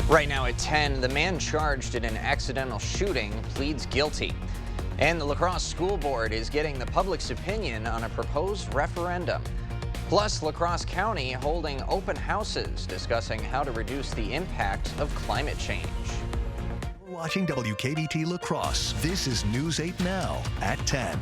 Right now at 10, the man charged in an accidental shooting pleads guilty. And the La Crosse School Board is getting the public's opinion on a proposed referendum. Plus, La Crosse County holding open houses discussing how to reduce the impact of climate change. We're watching WKBT La Crosse. This is News 8 Now at 10.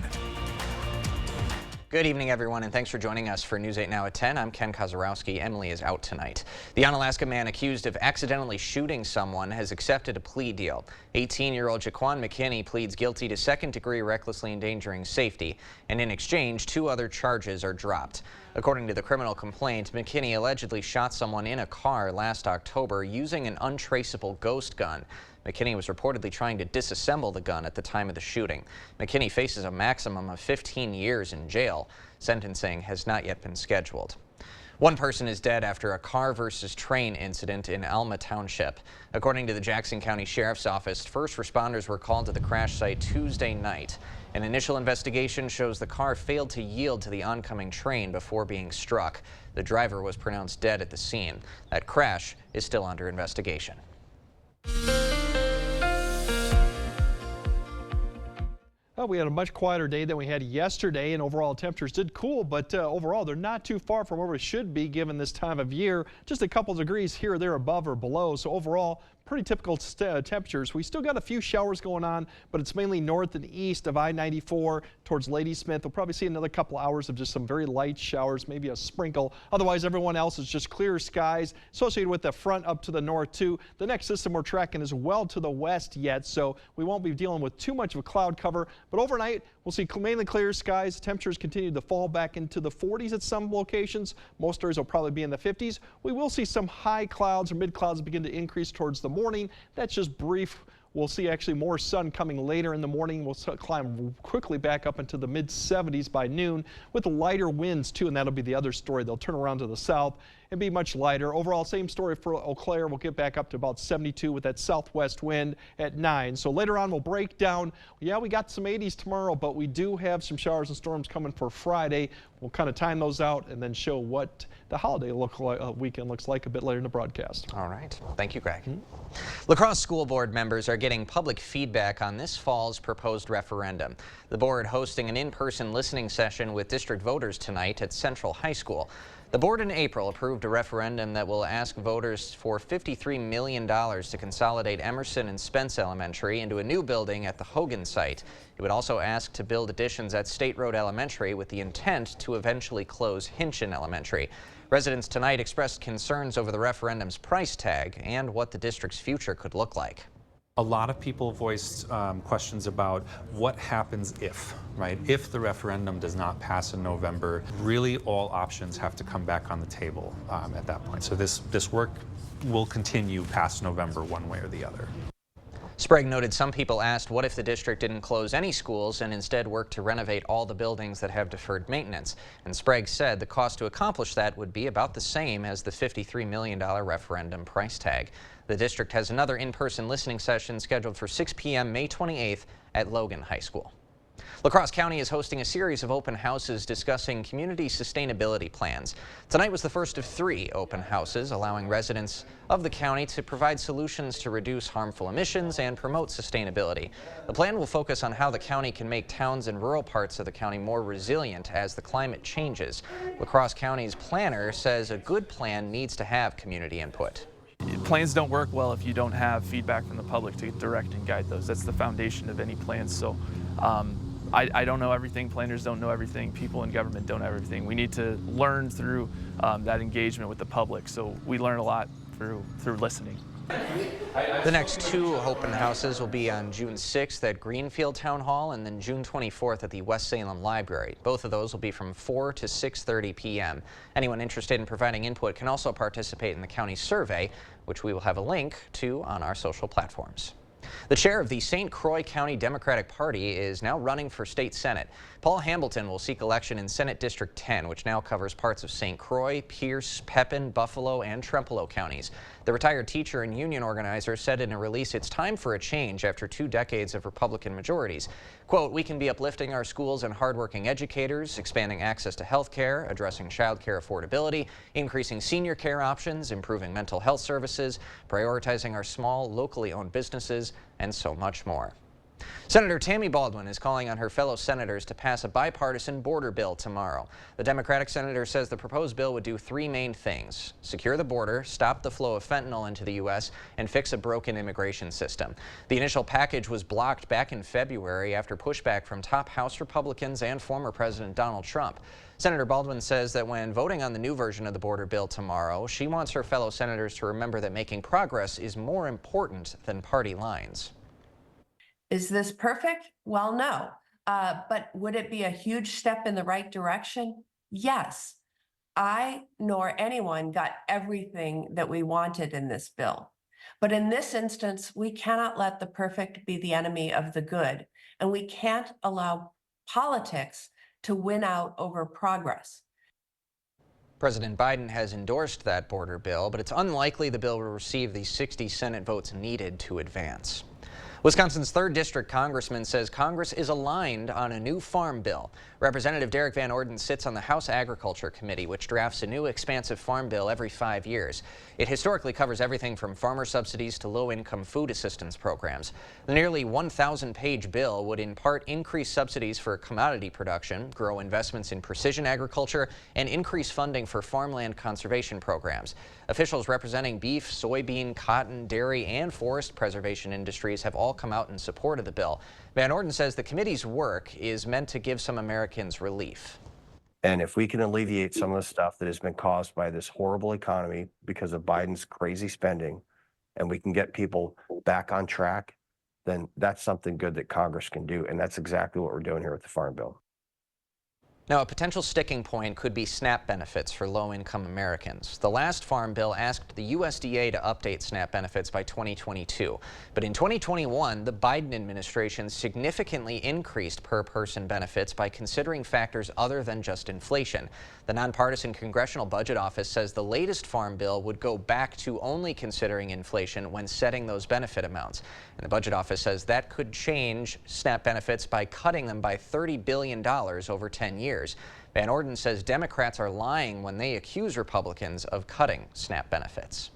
Good evening, everyone, and thanks for joining us for News 8 Now at 10. I'm Ken Kozarowski. Emily is out tonight. The Onalaska man accused of accidentally shooting someone has accepted a plea deal. 18-year-old Jaquan McKinney pleads guilty to second-degree recklessly endangering safety, and in exchange, 2 other charges are dropped. According to the criminal complaint, McKinney allegedly shot someone in a car last October using an untraceable ghost gun. McKinney was reportedly trying to disassemble the gun at the time of the shooting. McKinney faces a maximum of 15 years in jail. Sentencing has not yet been scheduled. One person is dead after a car versus train incident in Alma Township. According to the Jackson County Sheriff's Office, first responders were called to the crash site Tuesday night. An initial investigation shows the car failed to yield to the oncoming train before being struck. The driver was pronounced dead at the scene. That crash is still under investigation. Well, we had a much quieter day than we had yesterday, and overall temperatures did cool, but overall they're not too far from where we should be given this time of year. Just a couple degrees here or there above or below, so overall pretty typical temperatures. We still got a few showers going on, but it's mainly north and east of I-94 towards Ladysmith. We'll probably see another couple hours of just some very light showers, maybe a sprinkle. Otherwise, everyone else is just clear skies associated with the front up to the north too. The next system we're tracking is well to the west yet, so we won't be dealing with too much of a cloud cover. But overnight, we'll see mainly clear skies. Temperatures continue to fall back into the 40s at some locations. Most areas will probably be in the 50s. We will see some high clouds or mid clouds begin to increase towards the morning. That's just brief. We'll see actually more sun coming later in the morning. We'll climb quickly back up into the mid 70s by noon with lighter winds too, and that'll be the other story. They'll turn around to the south and be much lighter. Overall, same story for Eau Claire. We'll get back up to about 72 with that southwest wind at 9. So later on, we'll break down. Yeah, we got some 80s tomorrow, but we do have some showers and storms coming for Friday. We'll kind of time those out and then show what the holiday weekend looks like a bit later in the broadcast. All right. Thank you, Greg. La Crosse School Board members are getting public feedback on this fall's proposed referendum. The board hosting an in-person listening session with district voters tonight at Central High School. The board in April approved a referendum that will ask voters for $53 million to consolidate Emerson and Spence Elementary into a new building at the Hogan site. It would also ask to build additions at State Road Elementary with the intent to eventually close Hinchin Elementary. Residents tonight expressed concerns over the referendum's price tag and what the district's future could look like. A lot of people voiced questions about what happens if, right? If the referendum does not pass in November, really all options have to come back on the table at that point. So this work will continue past November one way or the other. Sprague noted some people asked what if the district didn't close any schools and instead worked to renovate all the buildings that have deferred maintenance. And Sprague said the cost to accomplish that would be about the same as the $53 million referendum price tag. The district has another in-person listening session scheduled for 6 p.m. May 28th at Logan High School. La Crosse County is hosting a series of open houses discussing community sustainability plans. Tonight was the first of 3 open houses, allowing residents of the county to provide solutions to reduce harmful emissions and promote sustainability. The plan will focus on how the county can make towns and rural parts of the county more resilient as the climate changes. La Crosse County's planner says a good plan needs to have community input. Plans don't work well if you don't have feedback from the public to direct and guide those. That's the foundation of any plans. So I don't know everything, planners don't know everything, people in government don't know everything. We need to learn through that engagement with the public, so we learn a lot through listening. The next 2 open houses will be on June 6th at Greenfield Town Hall and then June 24th at the West Salem Library. Both of those will be from 4 to 6:30 p.m. Anyone interested in providing input can also participate in the county survey, which we will have a link to on our social platforms. The chair of the St. Croix County Democratic Party is now running for state senate. Paul Hambleton will seek election in Senate District 10, which now covers parts of St. Croix, Pierce, Pepin, Buffalo, and Trempealeau counties. The retired teacher and union organizer said in a release it's time for a change after 2 decades of Republican majorities. Quote, "We can be uplifting our schools and hardworking educators, expanding access to health care, addressing child care affordability, increasing senior care options, improving mental health services, prioritizing our small, locally owned businesses, and so much more." Senator Tammy Baldwin is calling on her fellow senators to pass a bipartisan border bill tomorrow. The Democratic senator says the proposed bill would do 3 main things: secure the border, stop the flow of fentanyl into the U.S., and fix a broken immigration system. The initial package was blocked back in February after pushback from top House Republicans and former President Donald Trump. Senator Baldwin says that when voting on the new version of the border bill tomorrow, she wants her fellow senators to remember that making progress is more important than party lines. Is this perfect? Well, no. But would it be a huge step in the right direction? Yes. I nor anyone got everything that we wanted in this bill. But in this instance, we cannot let the perfect be the enemy of the good, and we can't allow politics to win out over progress. President Biden has endorsed that border bill, but it's unlikely the bill will receive the 60 Senate votes needed to advance. Wisconsin's 3rd District Congressman says Congress is aligned on a new farm bill. Representative Derek Van Orden sits on the House Agriculture Committee, which drafts a new expansive farm bill every 5 years. It historically covers everything from farmer subsidies to low-income food assistance programs. The nearly 1,000-page bill would in part increase subsidies for commodity production, grow investments in precision agriculture, and increase funding for farmland conservation programs. Officials representing beef, soybean, cotton, dairy, and forest preservation industries have all come out in support of the bill. Van Orden says the committee's work is meant to give some Americans relief. And if we can alleviate some of the stuff that has been caused by this horrible economy because of Biden's crazy spending, and we can get people back on track, then that's something good that Congress can do. And that's exactly what we're doing here with the Farm Bill. Now, a potential sticking point could be SNAP benefits for low-income Americans. The last farm bill asked the USDA to update SNAP benefits by 2022. But in 2021, the Biden administration significantly increased per-person benefits by considering factors other than just inflation. The nonpartisan Congressional Budget Office says the latest farm bill would go back to only considering inflation when setting those benefit amounts. And the Budget Office says that could change SNAP benefits by cutting them by $30 billion over 10 years. Van Orden says Democrats are lying when they accuse Republicans of cutting SNAP benefits.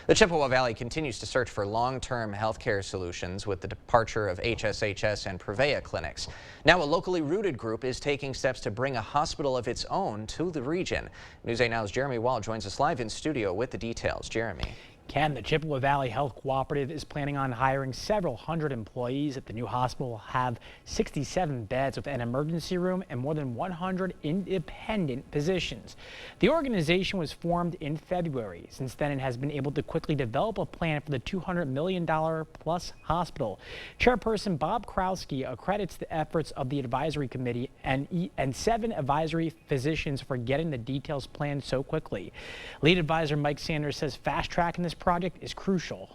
The Chippewa Valley continues to search for long-term health care solutions with the departure of HSHS and Prevea clinics. Now a locally rooted group is taking steps to bring a hospital of its own to the region. News 8 Now's Jeremy Wall joins us live in studio with the details. Jeremy. Ken, the Chippewa Valley Health Cooperative is planning on hiring several hundred employees at the new hospital. Will have 67 beds with an emergency room and more than 100 independent positions. The organization was formed in February. Since then, it has been able to quickly develop a plan for the $200 million plus hospital. Chairperson Bob Krowski accredits the efforts of the advisory committee and 7 advisory physicians for getting the details planned so quickly. Lead advisor Mike Sanders says fast-tracking this project is crucial.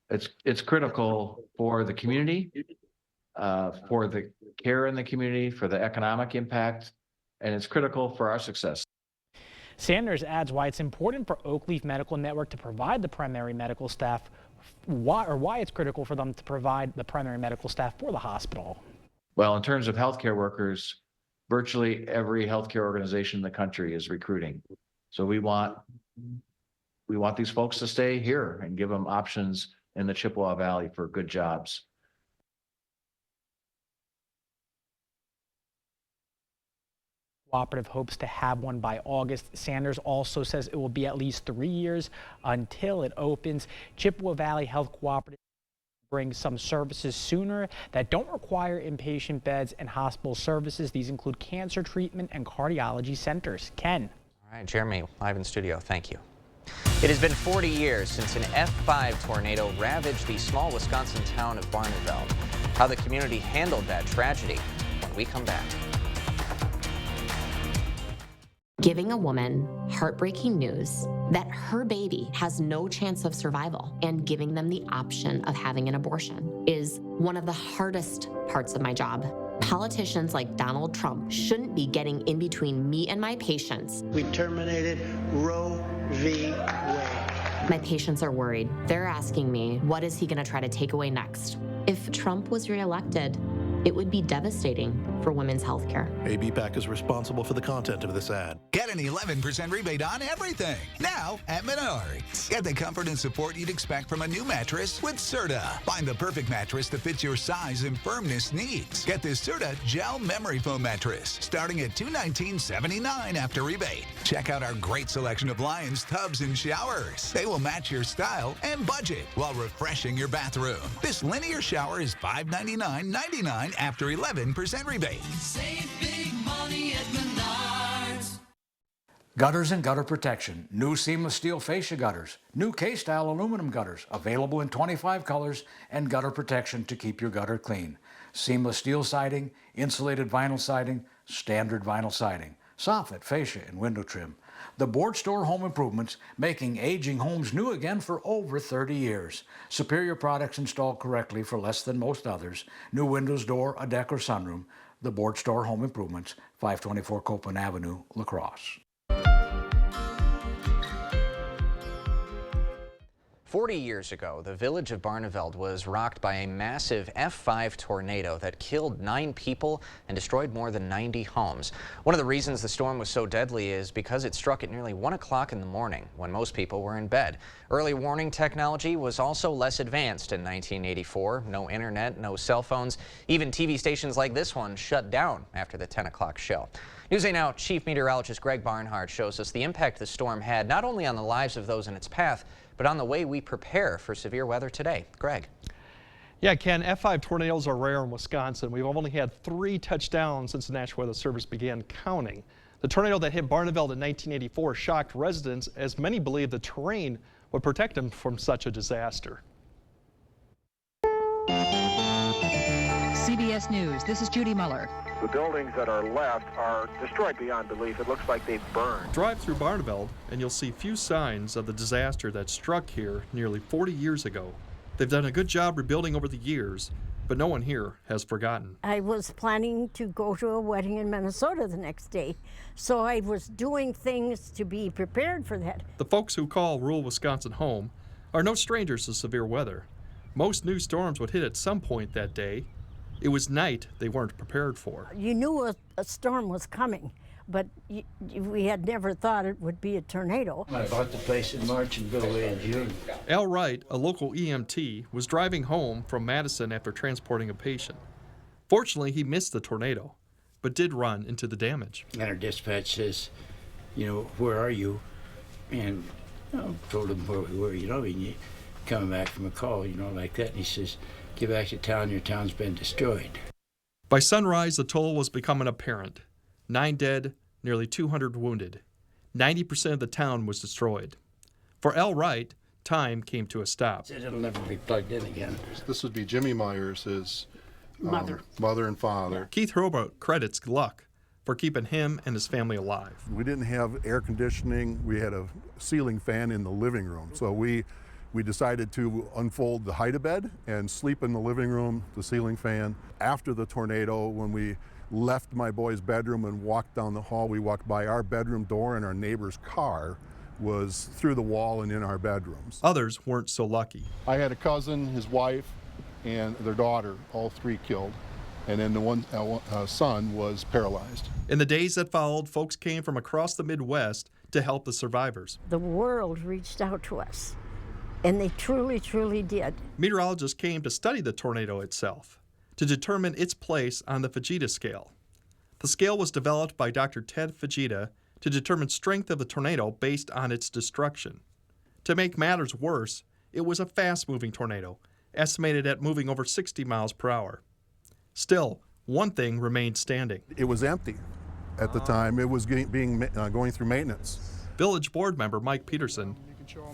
It's critical for the community, for the care in the community, for the economic impact, and it's critical for our success. Sanders adds why it's important for Oakleaf Medical Network to provide the primary medical staff, why it's critical for them to provide the primary medical staff for the hospital. Well, in terms of healthcare workers, virtually every healthcare organization in the country is recruiting. So we want these folks to stay here and give them options in the Chippewa Valley for good jobs. Cooperative hopes to have one by August. Sanders also says it will be at least 3 years until it opens. Chippewa Valley Health Cooperative brings some services sooner that don't require inpatient beds and hospital services. These include cancer treatment and cardiology centers. Ken. All right, Jeremy, live in studio. Thank you. It has been 40 years since an F5 tornado ravaged the small Wisconsin town of Barneveld. How the community handled that tragedy when we come back. Giving a woman heartbreaking news that her baby has no chance of survival and giving them the option of having an abortion is one of the hardest parts of my job. Politicians like Donald Trump shouldn't be getting in between me and my patients. We terminated Roe v. Wade. My patients are worried. They're asking me, what is he going to try to take away next? If Trump was reelected, it would be devastating for women's health care. ABPAC is responsible for the content of this ad. Get an 11% rebate on everything now at Menards. Get the comfort and support you'd expect from a new mattress with Serta. Find the perfect mattress that fits your size and firmness needs. Get this Serta Gel Memory Foam mattress starting at $219.79 after rebate. Check out our great selection of Lions tubs and showers. They will match your style and budget while refreshing your bathroom. This linear shower is $599.99 after 11% rebate. Save big money at Menards. Gutters and gutter protection. New seamless steel fascia gutters. New K-style aluminum gutters. Available in 25 colors and gutter protection to keep your gutter clean. Seamless steel siding, insulated vinyl siding, standard vinyl siding. Soffit, fascia, and window trim. The Board Store Home Improvements, making aging homes new again for over 30 years. Superior products installed correctly for less than most others. New windows, door, a deck, or sunroom. The Board Store Home Improvements, 524 Copeland Avenue, La Crosse. 40 years ago, the village of Barneveld was rocked by a massive F5 tornado that killed 9 people and destroyed more than 90 homes. One of the reasons the storm was so deadly is because it struck at nearly 1 o'clock in the morning when most people were in bed. Early warning technology was also less advanced in 1984. No internet, no cell phones. Even TV stations like this one shut down after the 10 o'clock show. News 8 Now Chief Meteorologist Greg Barnhart shows us the impact the storm had not only on the lives of those in its path, but on the way we prepare for severe weather today. Greg. Yeah, Ken, F5 tornadoes are rare in Wisconsin. We've only had 3 touchdowns since the National Weather Service began counting. The tornado that hit Barneveld in 1984 shocked residents, as many believe the terrain would protect them from such a disaster. CBS News, this is Judy Muller. The buildings that are left are destroyed beyond belief. It looks like they've burned. Drive through Barneveld and you'll see few signs of the disaster that struck here nearly 40 years ago. They've done a good job rebuilding over the years, but no one here has forgotten. I was planning to go to a wedding in Minnesota the next day, so I was doing things to be prepared for that. The folks who call rural Wisconsin home are no strangers to severe weather. Most new storms would hit at some point that day. It was night they weren't prepared for. You knew a storm was coming, but we had never thought it would be a tornado. I bought the place in March and go away in June. Al Wright, a local EMT, was driving home from Madison after transporting a patient. Fortunately, he missed the tornado, but did run into the damage. And our dispatch says, where are you? And I told him where we were, and you coming back from a call, like that. And he says, get back to town, your town's been destroyed. By sunrise, the toll was becoming apparent. 9 dead, nearly 200 wounded. 90% of the town was destroyed. For Al Wright, time came to a stop. It'll never be plugged in again. This would be Jimmy Myers, his mother and father. Keith Hurlbut credits luck for keeping him and his family alive. We didn't have air conditioning. We had a ceiling fan in the living room. So we decided to unfold the hide-a-bed and sleep in the living room, the ceiling fan. After the tornado, when we left my boy's bedroom and walked down the hall, we walked by our bedroom door and our neighbor's car was through the wall and in our bedrooms. Others weren't so lucky. I had a cousin, his wife, and their daughter, all 3 killed. And then the one son was paralyzed. In the days that followed, folks came from across the Midwest to help the survivors. The world reached out to us, and they truly, truly did. Meteorologists came to study the tornado itself, to determine its place on the Fujita scale. The scale was developed by Dr. Ted Fujita to determine strength of the tornado based on its destruction. To make matters worse, it was a fast-moving tornado, estimated at moving over 60 miles per hour. Still, one thing remained standing. It was empty at the time. It was going through maintenance. Village board member Mike Peterson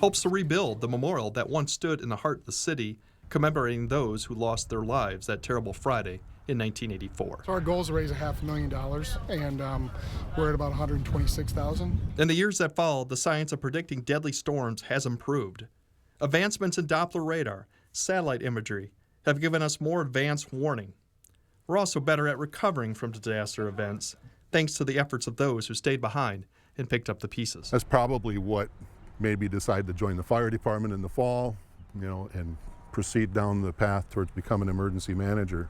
hopes to rebuild the memorial that once stood in the heart of the city, commemorating those who lost their lives that terrible Friday in 1984. So our goal is to raise $500,000, and we're at about $126,000. In the years that followed, the science of predicting deadly storms has improved. Advancements in Doppler radar, satellite imagery have given us more advanced warning. We're also better at recovering from disaster events, thanks to the efforts of those who stayed behind and picked up the pieces. That's probably what made me decide to join the fire department in the fall, and proceed down the path towards becoming an emergency manager.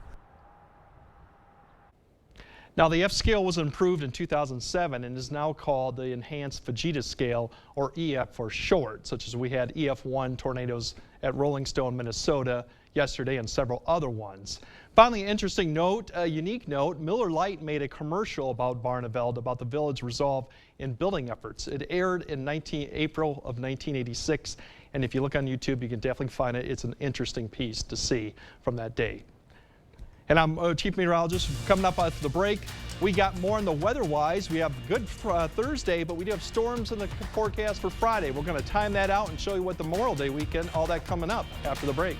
Now, the F scale was improved in 2007 and is now called the Enhanced Fujita Scale, or EF for short, such as we had EF1 tornadoes at Rolling Stone, Minnesota yesterday and several other ones. Finally, an interesting note, a unique note, Miller Lite made a commercial about Barneveld, about the village resolve in building efforts. It aired in April of 1986, and if you look on YouTube, you can definitely find it. It's an interesting piece to see from that day. And I'm Chief Meteorologist. Coming up after the break, we got more in the weather-wise. We have good Thursday, but we do have storms in the forecast for Friday. We're going to time that out and show you what the Memorial Day weekend, all that coming up after the break.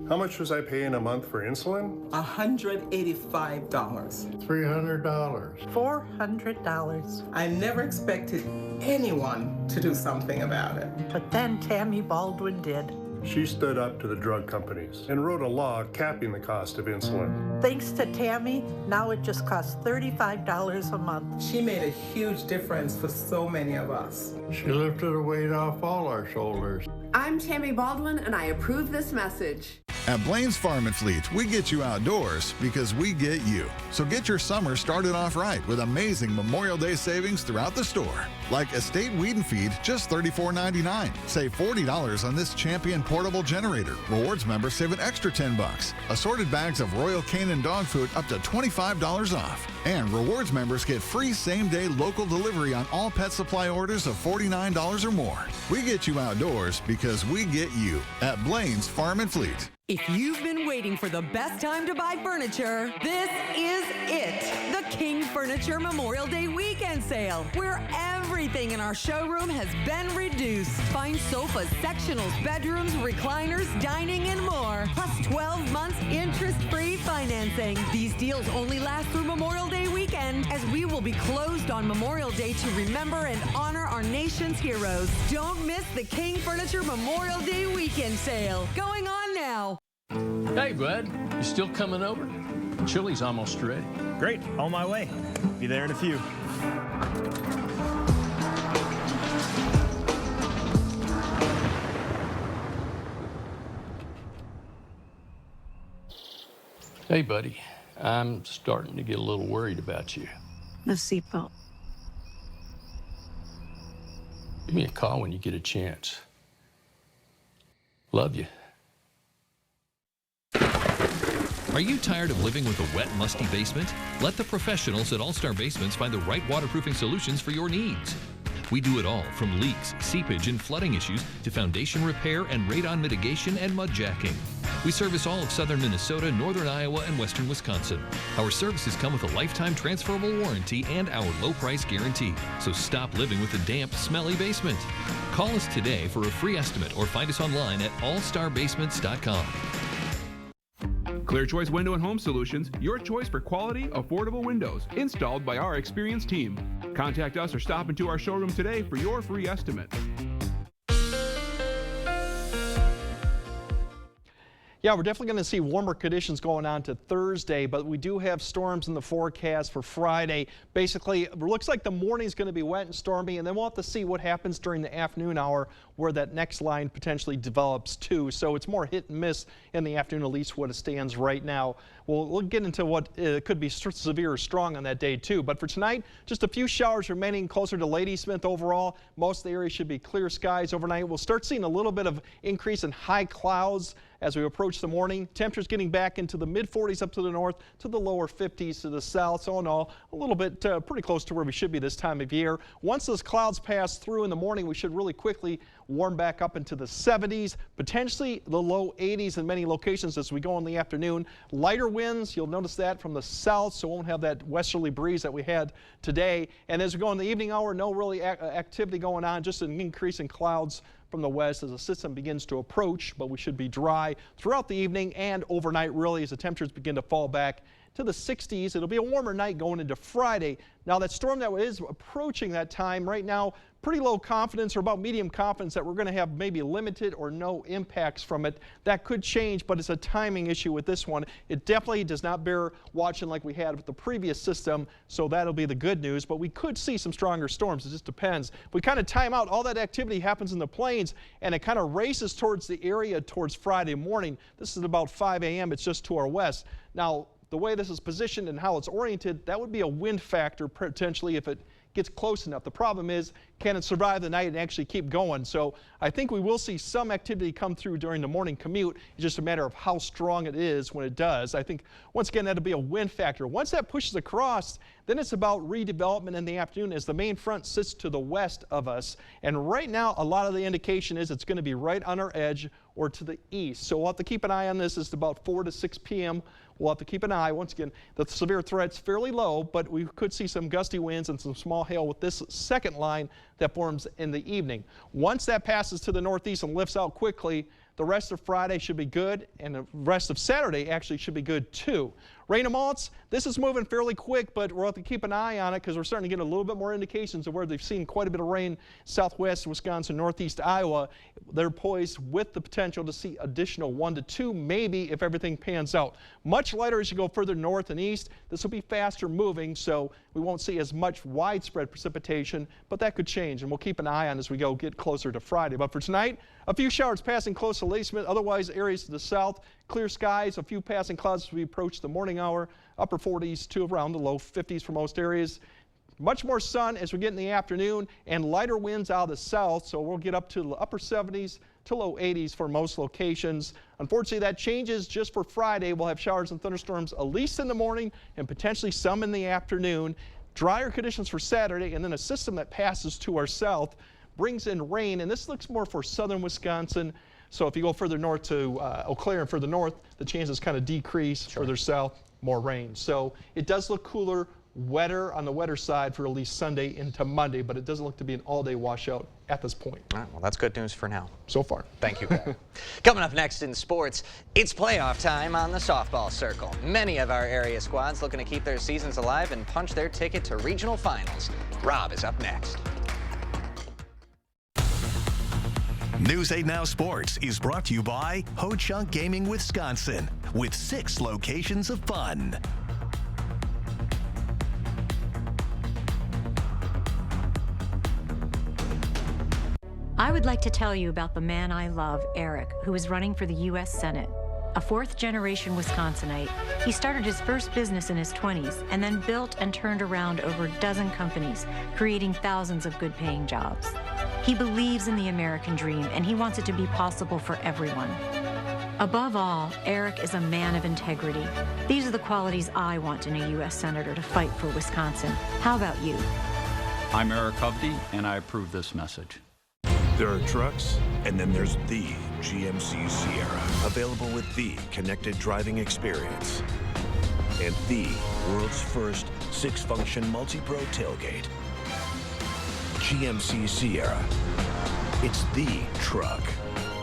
How much was I paying a month for insulin? $185. $300. $400. I never expected anyone to do something about it. But then Tammy Baldwin did. She stood up to the drug companies and wrote a law capping the cost of insulin. Thanks to Tammy, now it just costs $35 a month. She made a huge difference for so many of us. She lifted a weight off all our shoulders. I'm Tammy Baldwin, and I approve this message. At Blaine's Farm and Fleet, we get you outdoors because we get you. So get your summer started off right with amazing Memorial Day savings throughout the store. Like Estate Weed and Feed, just $34.99. Save $40 on this Champion portable generator. Rewards members save an extra $10. Assorted bags of Royal Canin dog food up to $25 off. And rewards members get free same-day local delivery on all pet supply orders of $49 or more. We get you outdoors because we get you at Blaine's Farm and Fleet. If you've been waiting for the best time to buy furniture, this is it. The King Furniture Memorial Day Weekend Sale, where everything in our showroom has been reduced. Find sofas, sectionals, bedrooms, recliners, dining, and more. Plus 12 months interest-free financing. These deals only last through Memorial Day weekend, as we will be closed on Memorial Day to remember and honor our nation's heroes. Don't miss the King Furniture Memorial Day Weekend Sale. Going on now. Hey, bud, you still coming over? Chili's almost ready. Great, on my way. Be there in a few. Hey, buddy, I'm starting to get a little worried about you. The seatbelt. Give me a call when you get a chance. Love you. Are you tired of living with a wet, musty basement? Let the professionals at All-Star Basements find the right waterproofing solutions for your needs. We do it all, from leaks, seepage, and flooding issues to foundation repair and radon mitigation and mud jacking. We service all of southern Minnesota, northern Iowa, and western Wisconsin. Our services come with a lifetime transferable warranty and our low price guarantee. So stop living with a damp, smelly basement. Call us today for a free estimate or find us online at allstarbasements.com. Clear Choice Window and Home Solutions, your choice for quality, affordable windows, installed by our experienced team. Contact us or stop into our showroom today for your free estimate. Yeah, we're definitely going to see warmer conditions going on to Thursday, but we do have storms in the forecast for Friday. Basically, it looks like the morning is going to be wet and stormy, and then we'll have to see what happens during the afternoon hour where that next line potentially develops too. So it's more hit and miss in the afternoon, at least what it stands right now. We'll get into what could be severe or strong on that day too. But for tonight, just a few showers remaining closer to Ladysmith overall. Most of the area should be clear skies overnight. We'll start seeing a little bit of increase in high clouds as we approach the morning. Temperatures getting back into the mid-40s up to the north, to the lower 50s to the south. So in all, a little bit pretty close to where we should be this time of year. Once those clouds pass through in the morning, we should really quickly warm back up into the 70s, potentially the low 80s in many locations as we go in the afternoon. Lighter winds, you'll notice that from the south, so we won't have that westerly breeze that we had today. And as we go in the evening hour, no really activity going on, just an increase in clouds from the west as the system begins to approach, but we should be dry throughout the evening and overnight really as the temperatures begin to fall back to the 60s. It'll be a warmer night going into Friday. Now that storm that is approaching that time right now, pretty low confidence or about medium confidence that we're going to have maybe limited or no impacts from it. That could change, but it's a timing issue with this one. It definitely does not bear watching like we had with the previous system, so that'll be the good news, but we could see some stronger storms. It just depends. If we kind of time out, all that activity happens in the plains and it kind of races towards the area towards Friday morning. This is about 5 a.m. It's just to our west. Now, the way this is positioned and how it's oriented, that would be a wind factor potentially if it gets close enough. The problem is, can it survive the night and actually keep going? So I think we will see some activity come through during the morning commute. It's just a matter of how strong it is when it does. I think, once again, that'll be a wind factor. Once that pushes across, then it's about redevelopment in the afternoon as the main front sits to the west of us. And right now, a lot of the indication is it's going to be right on our edge or to the east. So we'll have to keep an eye on this. It's about 4 to 6 p.m. We'll have to keep an eye. Once again, the severe threat's fairly low, but we could see some gusty winds and some small hail with this second line that forms in the evening. Once that passes to the northeast and lifts out quickly, the rest of Friday should be good, and the rest of Saturday actually should be good too. Rain amounts, this is moving fairly quick, but we'll have to keep an eye on it because we're starting to get a little bit more indications of where they've seen quite a bit of rain southwest Wisconsin, northeast Iowa. They're poised with the potential to see additional 1 to 2, maybe if everything pans out. Much lighter as you go further north and east. This will be faster moving, so we won't see as much widespread precipitation, but that could change, and we'll keep an eye on as we get closer to Friday. But for tonight, a few showers passing close to Ladysmith, otherwise areas to the south, clear skies, a few passing clouds as we approach the morning hour, upper 40s to around the low 50s for most areas. Much more sun as we get in the afternoon and lighter winds out of the south, so we'll get up to the upper 70s to low 80s for most locations. Unfortunately, that changes just for Friday. We'll have showers and thunderstorms at least in the morning and potentially some in the afternoon. Drier conditions for Saturday, and then a system that passes to our south brings in rain, and this looks more for southern Wisconsin. So if you go further north to Eau Claire and further north, the chances kind of decrease. Sure. Further south, more rain. So it does look cooler, wetter on the wetter side for at least Sunday into Monday, but it doesn't look to be an all-day washout at this point. All right, well, that's good news for now. So far. Thank you. Coming up next in sports, it's playoff time on the softball circle. Many of our area squads looking to keep their seasons alive and punch their ticket to regional finals. Rob is up next. News 8 Now Sports is brought to you by Ho Chunk Gaming Wisconsin, with 6 locations of fun. I would like to tell you about the man I love, Eric, who is running for the U.S. Senate. A fourth-generation Wisconsinite, he started his first business in his 20s and then built and turned around over a dozen companies, creating thousands of good-paying jobs. He believes in the American dream, and he wants it to be possible for everyone. Above all, Eric is a man of integrity. These are the qualities I want in a U.S. Senator to fight for Wisconsin. How about you? I'm Eric Hovde, and I approve this message. There are trucks, and then there's the GMC Sierra, available with the connected driving experience and the world's first 6-function multi-pro tailgate. GMC Sierra. It's the truck.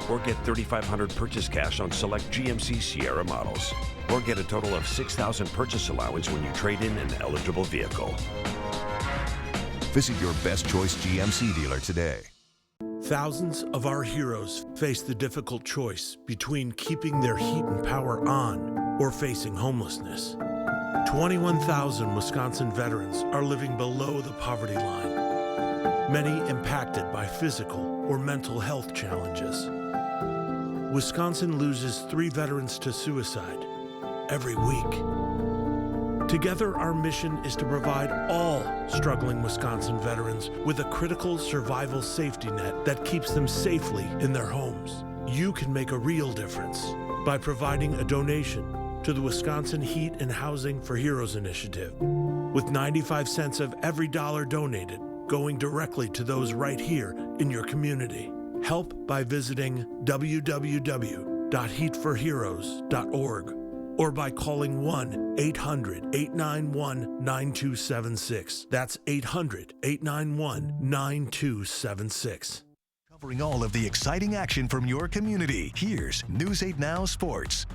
Or get $3,500 purchase cash on select GMC Sierra models. Or get a total of $6,000 purchase allowance when you trade in an eligible vehicle. Visit your Best Choice GMC dealer today. Thousands of our heroes face the difficult choice between keeping their heat and power on or facing homelessness. 21,000 Wisconsin veterans are living below the poverty line, many impacted by physical or mental health challenges. Wisconsin loses 3 veterans to suicide every week. Together, our mission is to provide all struggling Wisconsin veterans with a critical survival safety net that keeps them safely in their homes. You can make a real difference by providing a donation to the Wisconsin Heat and Housing for Heroes initiative, with 95 cents of every dollar donated going directly to those right here in your community. Help by visiting www.heatforheroes.org. or by calling 1-800-891-9276. That's 800-891-9276. Covering all of the exciting action from your community, here's News 8 Now Sports.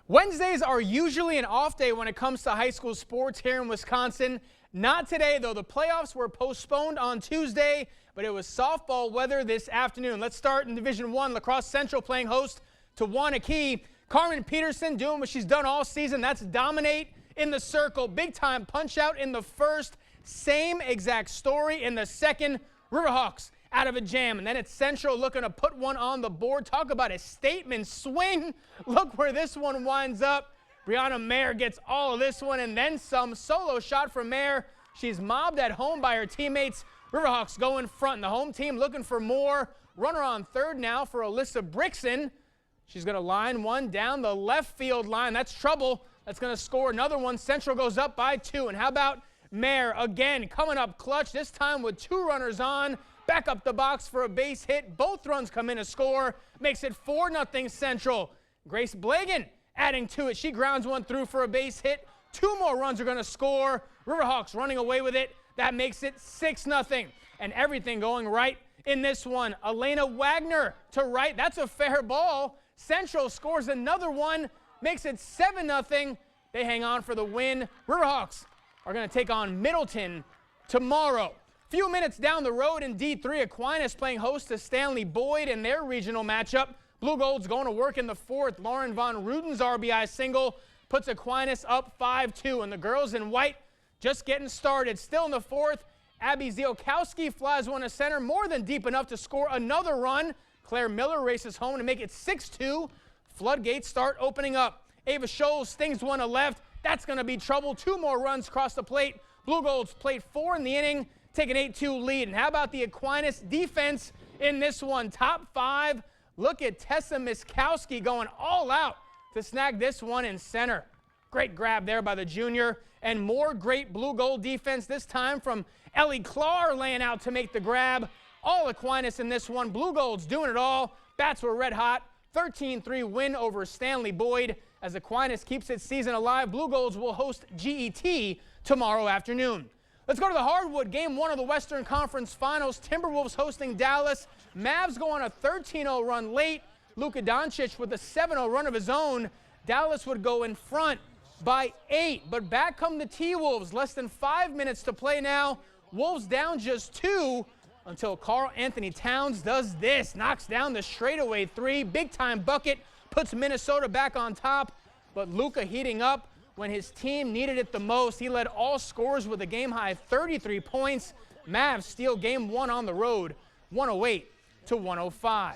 Wednesdays are usually an off day when it comes to high school sports here in Wisconsin. Not today, though. The playoffs were postponed on Tuesday, but it was softball weather this afternoon. Let's start in Division I. La Crosse Central playing host to Waunakee. Carmen Peterson doing what she's done all season. That's dominate in the circle. Big-time punch-out in the first. Same exact story in the second. Riverhawks out of a jam. And then it's Central looking to put one on the board. Talk about a statement swing. Look where this one winds up. Brianna Mayer gets all of this one and then some. Solo shot from Mayer. She's mobbed at home by her teammates. Riverhawks go in front. And the home team looking for more. Runner on third now for Alyssa Brixon. She's going to line one down the left field line. That's trouble. That's going to score another one. Central goes up by 2. And how about Mayer again coming up clutch, this time with 2 runners on. Back up the box for a base hit. Both runs come in to score. Makes it 4-0 Central. Grace Blagan adding to it. She grounds one through for a base hit. 2 more runs are going to score. Riverhawks running away with it. That makes it 6-0. And everything going right in this one. Elena Wagner to right. That's a fair ball. Central scores another one. Makes it 7-0. They hang on for the win. Riverhawks are going to take on Middleton tomorrow. Few minutes down the road in D3, Aquinas playing host to Stanley Boyd in their regional matchup. Blue Gold's going to work in the 4th. Lauren Von Ruden's RBI single puts Aquinas up 5-2. And the girls in white just getting started. Still in the 4th, Abby Zielkowski flies one to center, more than deep enough to score another run. Claire Miller races home to make it 6-2. Floodgates start opening up. Ava Scholes stings one to left. That's going to be trouble. 2 more runs across the plate. Blue Gold's played 4 in the inning. Take an 8-2 lead. And how about the Aquinas defense in this one? Top 5. Look at Tessa Miskowski going all out to snag this one in center. Great grab there by the junior. And more great Blue Gold defense, this time from Ellie Clark laying out to make the grab. All Aquinas in this one. Blue Gold's doing it all. Bats were red hot. 13-3 win over Stanley Boyd. As Aquinas keeps its season alive, Blue Golds will host GET tomorrow afternoon. Let's go to the hardwood. Game 1 of the Western Conference Finals. Timberwolves hosting Dallas. Mavs go on a 13-0 run late. Luka Doncic with a 7-0 run of his own. Dallas would go in front by 8. But back come the T-Wolves. Less than 5 minutes to play now. Wolves down just 2 until Karl Anthony Towns does this. Knocks down the straightaway 3. Big-time bucket. Puts Minnesota back on top. But Luka heating up. When his team needed it the most, he led all scorers with a game-high 33 points. Mavs steal game 1 on the road, 108-105.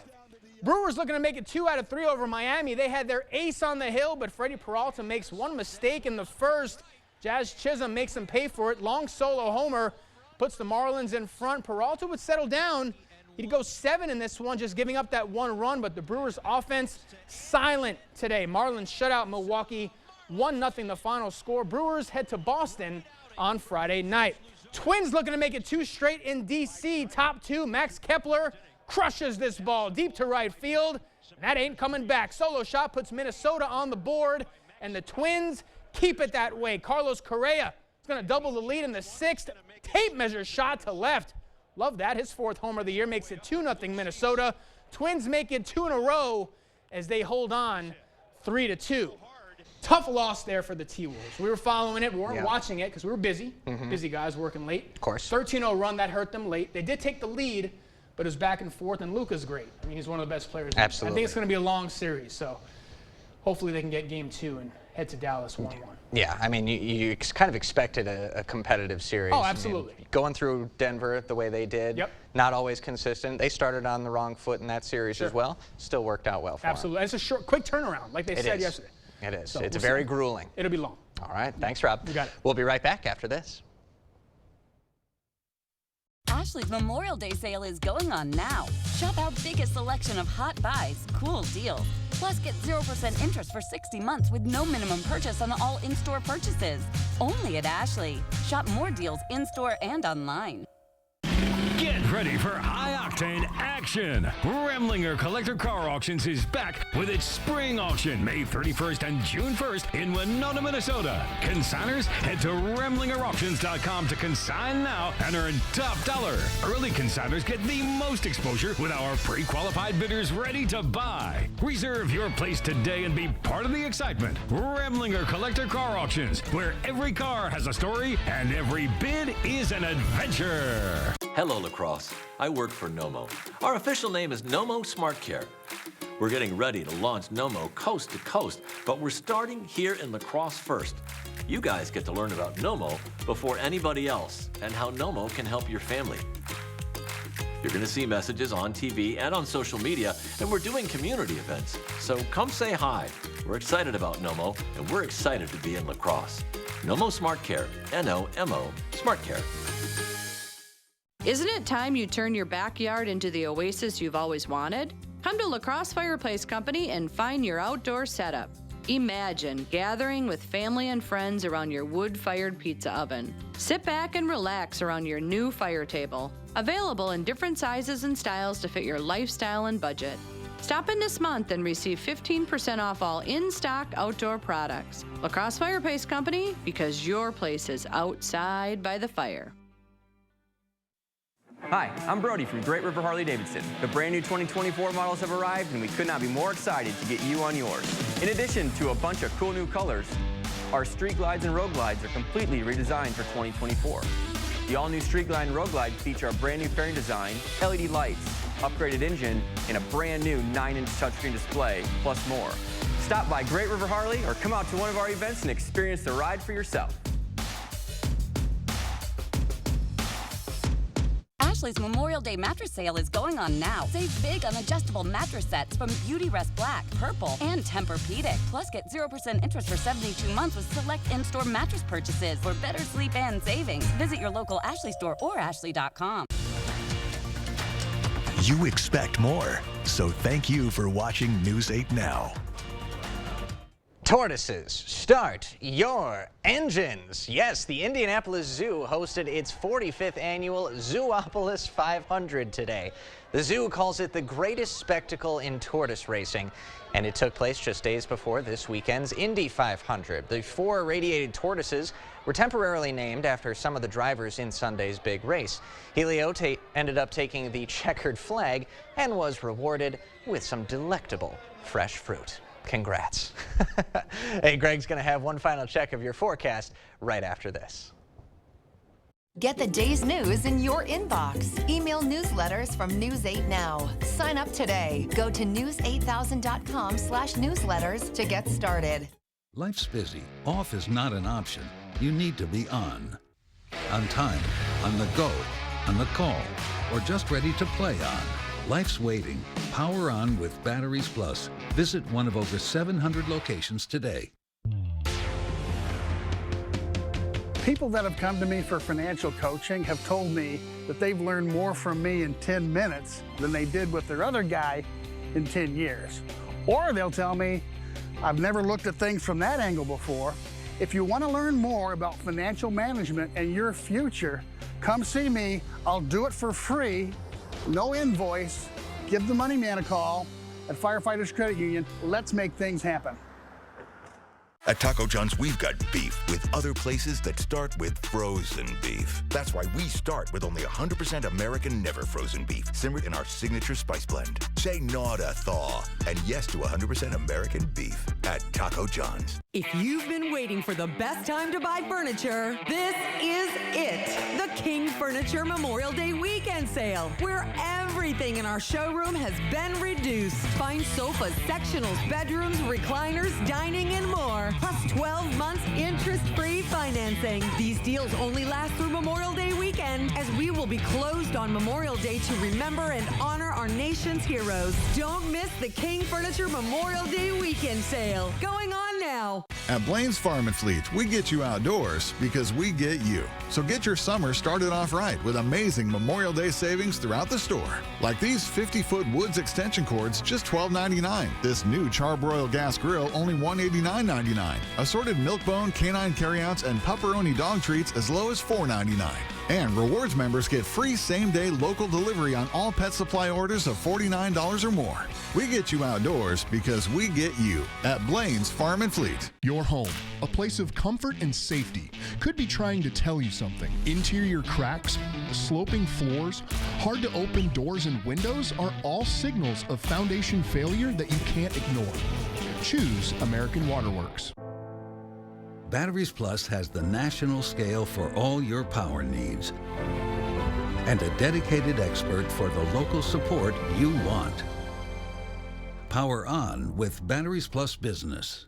Brewers looking to make it 2 out of 3 over Miami. They had their ace on the hill, but Freddie Peralta makes one mistake in the first. Jazz Chisholm makes him pay for it. Long solo homer puts the Marlins in front. Peralta would settle down. He'd go 7 in this one, just giving up that 1 run, but the Brewers' offense silent today. Marlins shut out Milwaukee 1-0 the final score. Brewers head to Boston on Friday night. Twins looking to make it 2 straight in D.C. Top 2, Max Kepler crushes this ball deep to right field. That ain't coming back. Solo shot puts Minnesota on the board, and the Twins keep it that way. Carlos Correa is going to double the lead in the 6th. Tape measure shot to left. Love that. His 4th homer of the year makes it 2-0 Minnesota. Twins make it 2 in a row as they hold on 3-2. Tough loss there for the T-Wolves. We were following it. We weren't watching it because we were busy. Busy guys working late. Of course. 13-0 run, that hurt them late. They did take the lead, but it was back and forth, and Luka's great. I mean, he's one of the best players. Absolutely. I think it's going to be a long series, so hopefully they can get game 2 and head to Dallas 1-1. Yeah, I mean, you kind of expected a competitive series. Oh, absolutely. I mean, going through Denver the way they did, not always consistent. They started on the wrong foot in that series as well. Still worked out well for them. Absolutely. It's a short, quick turnaround, like they said yesterday. It is. So It's very grueling. It'll be long. All right. Thanks, Rob. You got it. We'll be right back after this. Ashley's Memorial Day sale is going on now. Shop our biggest selection of hot buys, cool deals. Plus, get 0% interest for 60 months with no minimum purchase on all in-store purchases. Only at Ashley. Shop more deals in-store and online. Get ready for high octane action. Remlinger Collector Car Auctions is back with its spring auction May 31st and June 1st in Winona, Minnesota. Consigners, head to RemlingerAuctions.com to consign now and earn top dollar. Early consigners get the most exposure with our pre-qualified bidders ready to buy. Reserve your place today and be part of the excitement. Remlinger Collector Car Auctions, where every car has a story and every bid is an adventure. Hello, La Crosse. I work for Nomo. Our official name is Nomo Smart Care. We're getting ready to launch Nomo coast to coast, but we're starting here in La Crosse first. You guys get to learn about Nomo before anybody else and how Nomo can help your family. You're going to see messages on TV and on social media, and we're doing community events. So come say hi. We're excited about Nomo, and we're excited to be in La Crosse. Nomo Smart Care, N-O-M-O Smart Care. Isn't it time you turn your backyard into the oasis you've always wanted? Come to La Crosse Fireplace Company and find your outdoor setup. Imagine gathering with family and friends around your wood-fired pizza oven. Sit back and relax around your new fire table. Available in different sizes and styles to fit your lifestyle and budget. Stop in this month and receive 15% off all in-stock outdoor products. La Crosse Fireplace Company, because your place is outside by the fire. Hi, I'm Brody from Great River Harley-Davidson. The brand new 2024 models have arrived and we could not be more excited to get you on yours. In addition to a bunch of cool new colors, our Street Glides and Road Glides are completely redesigned for 2024. The all-new Street Glide and Road Glide feature a brand new fairing design, LED lights, upgraded engine, and a brand new 9-inch touchscreen display, plus more. Stop by Great River Harley or come out to one of our events and experience the ride for yourself. Ashley's Memorial Day mattress sale is going on now. Save big on adjustable mattress sets from Beautyrest Black, Purple, and Tempur-Pedic. Plus, get 0% interest for 72 months with select in-store mattress purchases for better sleep and savings. Visit your local Ashley store or ashley.com. You expect more, so thank you for watching News 8 Now. Tortoises, start your engines. Yes, the Indianapolis Zoo hosted its 45th annual Zoopolis 500 today. The zoo calls it the greatest spectacle in tortoise racing, and it took place just days before this weekend's Indy 500. The 4 irradiated tortoises were temporarily named after some of the drivers in Sunday's big race. Helio ended up taking the checkered flag and was rewarded with some delectable fresh fruit. Congrats. Hey, Greg's going to have one final check of your forecast right after this. Get the day's news in your inbox. Email newsletters from News 8 Now. Sign up today. Go to news8000.com/newsletters to get started. Life's busy. Off is not an option. You need to be on. On time, on the go, on the call, or just ready to play on. Life's waiting. Power on with Batteries Plus. Visit one of over 700 locations today. People that have come to me for financial coaching have told me that they've learned more from me in 10 minutes than they did with their other guy in 10 years. Or they'll tell me, I've never looked at things from that angle before. If you want to learn more about financial management and your future, come see me. I'll do it for free. No invoice. Give the money man a call at Firefighters Credit Union. Let's make things happen. At Taco John's, we've got beef with other places that start with frozen beef. That's why we start with only 100% American never frozen beef, simmered in our signature spice blend. Say no to thaw and yes to 100% American beef at Taco John's. If you've been waiting for the best time to buy furniture, this is it. The King Furniture Memorial Day Weekend Sale, where everything in our showroom has been reduced. Find sofas, sectionals, bedrooms, recliners, dining, and more. Plus 12 months interest-free financing. These deals only last through Memorial Day weekend, as we will be closed on Memorial Day to remember and honor our nation's heroes. Don't miss the King Furniture Memorial Day Weekend Sale. Going on now. At Blaine's Farm and Fleet, we get you outdoors because we get you. So get your summer started off right with amazing Memorial Day savings throughout the store. Like these 50-foot Woods extension cords, just $12.99. This new Charbroil gas grill, only $189.99. Assorted Milkbone, canine carryouts, and pepperoni dog treats as low as $4.99. And rewards members get free same-day local delivery on all pet supply orders of $49 or more. We get you outdoors because we get you at Blaine's Farm and Fleet. Your home, a place of comfort and safety, could be trying to tell you something. Interior cracks, sloping floors, hard to open doors and windows are all signals of foundation failure that you can't ignore. Choose American Waterworks. Batteries Plus has the national scale for all your power needs and a dedicated expert for the local support you want. Power on with Batteries Plus Business.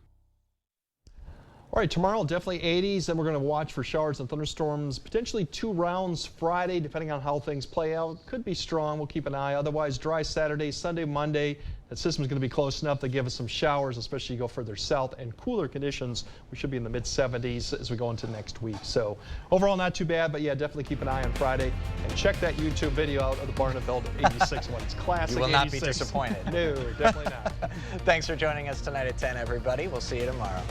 All right, tomorrow definitely 80s, then we're going to watch for showers and thunderstorms. Potentially 2 rounds Friday, depending on how things play out. Could be strong. We'll keep an eye. Otherwise, dry Saturday, Sunday, Monday. That system's going to be close enough to give us some showers, especially you go further south, and cooler conditions. We should be in the mid-70s as we go into next week. So overall, not too bad, but yeah, definitely keep an eye on Friday and check that YouTube video out of the Barneveld 86 one. It's classic. You will not 86. be disappointed. No, definitely not. Thanks for joining us tonight at 10, everybody. We'll see you tomorrow.